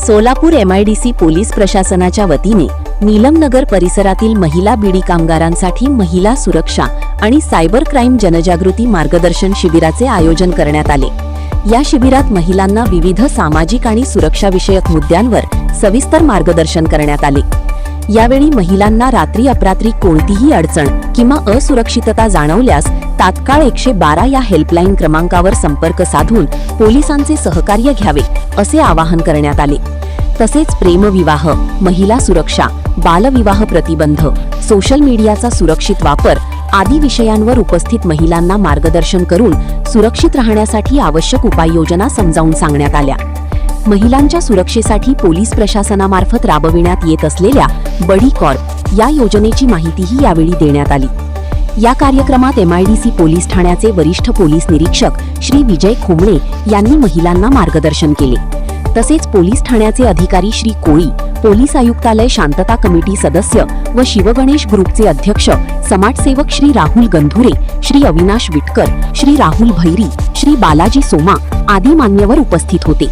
Solapur MIDC police प्रशासनाच्या वतीने नीलमनगर परिसरातील महिला बीडी कामगारांसाठी महिला सुरक्षा आणि सायबर क्राईम जनजागृती मार्गदर्शन शिबिराचे आयोजन करण्यात आले। या शिबिरात महिलांना विविध सामाजिक आणि सुरक्षाविषयक मुद्द्यांवर सविस्तर मार्गदर्शन करण्यात आले। यावेळी महिलांना रात्री अपरात्री कोणतीही अडचण किंवा असुरक्षितता जाणवल्यास तात्काळ 112 या हेल्पलाईन क्रमांकावर संपर्क साधून पोलिसांचे सहकार्य घ्यावे असे आवाहन करण्यात आले। तसेच प्रेमविवाह, महिला सुरक्षा, बालविवाह प्रतिबंध, सोशल मीडियाचा सुरक्षित वापर आदी विषयांवर उपस्थित महिलांना मार्गदर्शन करून सुरक्षित राहण्यासाठी आवश्यक उपाययोजना समजावून सांगण्यात आल्या। महिलांच्या सुरक्षेसाठी पोलीस प्रशासनामार्फत राबविण्यात येत असलेल्या बडी कॉर्प या योजनेची माहितीही यावेळी देण्यात आली। या कार्यक्रमात MIDC पोलीस ठाण्याचे वरिष्ठ पोलीस निरीक्षक श्री विजय खोमणे यांनी महिलांना मार्गदर्शन केले। तसेच पोलीस ठाण्याचे अधिकारी श्री कोळी, पोलीस आयुक्तालय शांतता कमिटी सदस्य व शिवगणेश ग्रुपचे अध्यक्ष समाजसेवक श्री राहुल गंधुरे, श्री अविनाश विटकर, श्री राहुल भैरी, श्री बालाजी सोमा आदी मान्यवर उपस्थित होते।